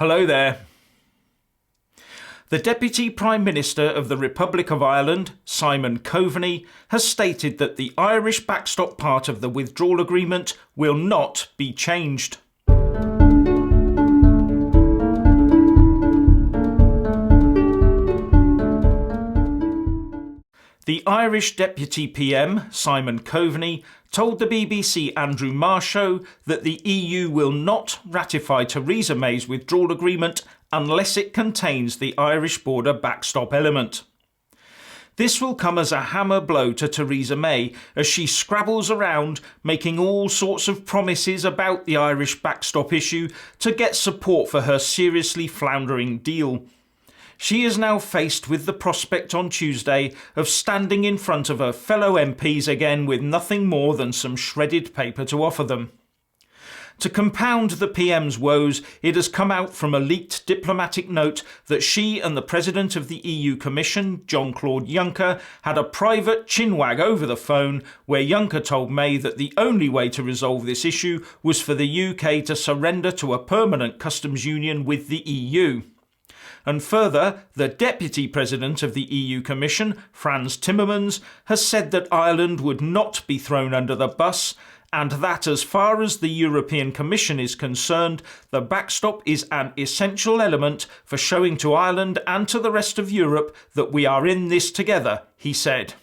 Hello there. The Deputy Prime Minister of the Republic of Ireland, Simon Coveney, has stated that the Irish backstop part of the Withdrawal Agreement will not be changed. The Irish Deputy PM, Simon Coveney, told the BBC Andrew Marr show that the EU will not ratify Theresa May's withdrawal agreement unless it contains the Irish border backstop element. This will come as a hammer blow to Theresa May as she scrabbles around making all sorts of promises about the Irish backstop issue to get support for her seriously floundering deal. She is now faced with the prospect on Tuesday of standing in front of her fellow MPs again with nothing more than some shredded paper to offer them. To compound the PM's woes, it has come out from a leaked diplomatic note that she and the President of the EU Commission, Jean-Claude Juncker, had a private chin-wag over the phone where Juncker told May that the only way to resolve this issue was for the UK to surrender to a permanent customs union with the EU. And further, the Deputy President of the EU Commission, Frans Timmermans, has said that Ireland would not be thrown under the bus and that as far as the European Commission is concerned, the backstop is an essential element for showing to Ireland and to the rest of Europe that we are in this together, he said.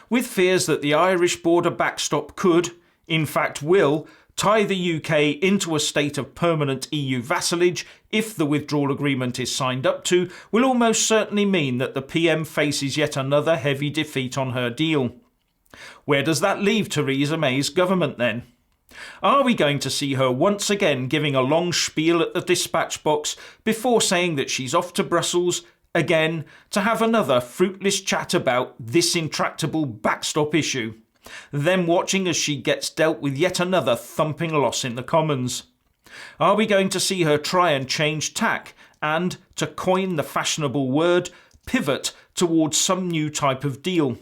With fears that the Irish border backstop could, in fact will, tie the UK into a state of permanent EU vassalage if the withdrawal agreement is signed up to, will almost certainly mean that the PM faces yet another heavy defeat on her deal. Where does that leave Theresa May's government then? Are we going to see her once again giving a long spiel at the dispatch box before saying that she's off to Brussels again to have another fruitless chat about this intractable backstop issue? Then watching as she gets dealt with yet another thumping loss in the Commons? Are we going to see her try and change tack and, to coin the fashionable word, pivot towards some new type of deal?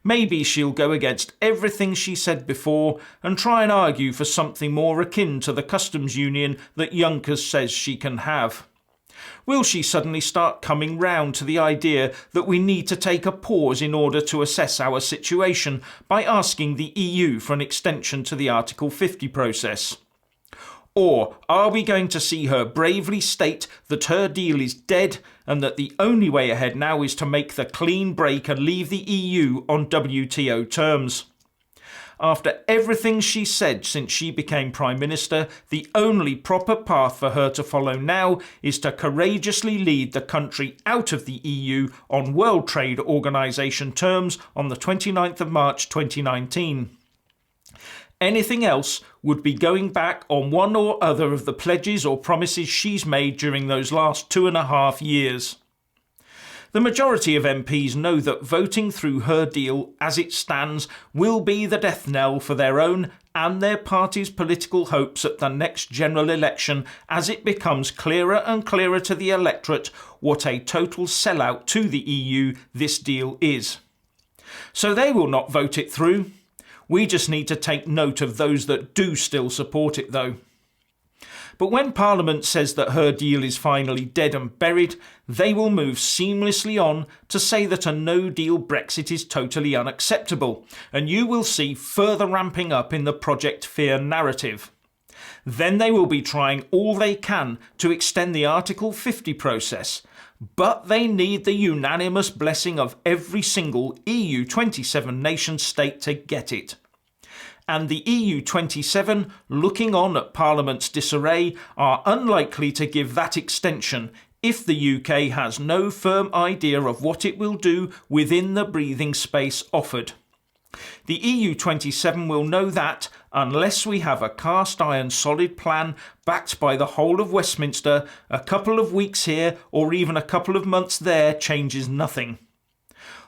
Maybe she'll go against everything she said before and try and argue for something more akin to the customs union that Juncker says she can have. Will she suddenly start coming round to the idea that we need to take a pause in order to assess our situation by asking the EU for an extension to the Article 50 process? Or are we going to see her bravely state that her deal is dead and that the only way ahead now is to make the clean break and leave the EU on WTO terms? After everything she said since she became Prime Minister, the only proper path for her to follow now is to courageously lead the country out of the EU on World Trade Organization terms on the 29th of March 2019. Anything else would be going back on one or other of the pledges or promises she's made during those last 2.5 years. The majority of MPs know that voting through her deal as it stands will be the death knell for their own and their party's political hopes at the next general election as it becomes clearer and clearer to the electorate what a total sellout to the EU this deal is. So they will not vote it through. We just need to take note of those that do still support it though. But when Parliament says that her deal is finally dead and buried, they will move seamlessly on to say that a no-deal Brexit is totally unacceptable, and you will see further ramping up in the Project Fear narrative. Then they will be trying all they can to extend the Article 50 process, but they need the unanimous blessing of every single EU 27 nation state to get it. And the EU 27, looking on at Parliament's disarray, are unlikely to give that extension if the UK has no firm idea of what it will do within the breathing space offered. The EU 27 will know that unless we have a cast-iron solid plan backed by the whole of Westminster, a couple of weeks here or even a couple of months there changes nothing.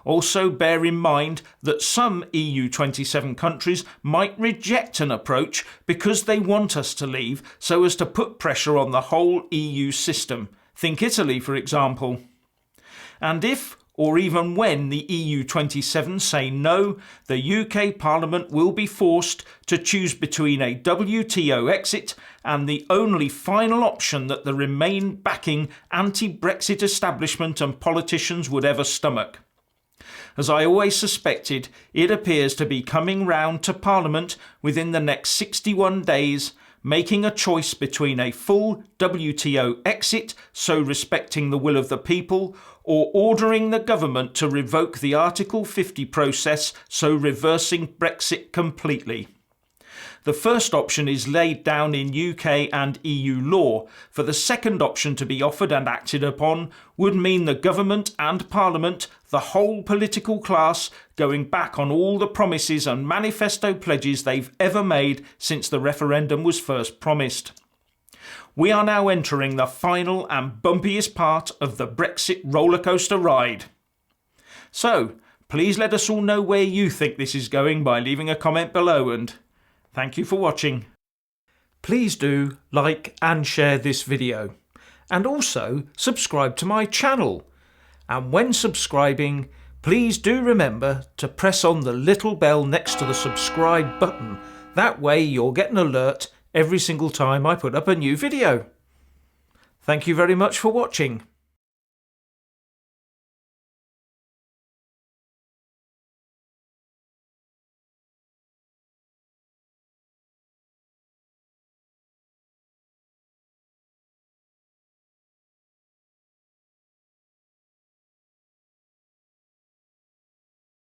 Also bear in mind that some EU 27 countries might reject an approach because they want us to leave so as to put pressure on the whole EU system. Think Italy, for example. And if or even when the EU 27 say no, the UK Parliament will be forced to choose between a WTO exit and the only final option that the Remain backing anti-Brexit establishment and politicians would ever stomach. As I always suspected, it appears to be coming round to Parliament within the next 61 days, making a choice between a full WTO exit, so respecting the will of the people, or ordering the government to revoke the Article 50 process, so reversing Brexit completely. The first option is laid down in UK and EU law. For the second option to be offered and acted upon would mean the government and Parliament, the whole political class, going back on all the promises and manifesto pledges they've ever made since the referendum was first promised. We are now entering the final and bumpiest part of the Brexit rollercoaster ride. So, please let us all know where you think this is going by leaving a comment below, and thank you for watching. Please do like and share this video, and also subscribe to my channel. And when subscribing, please do remember to press on the little bell next to the subscribe button. That way you'll get an alert every single time I put up a new video. Thank you very much for watching.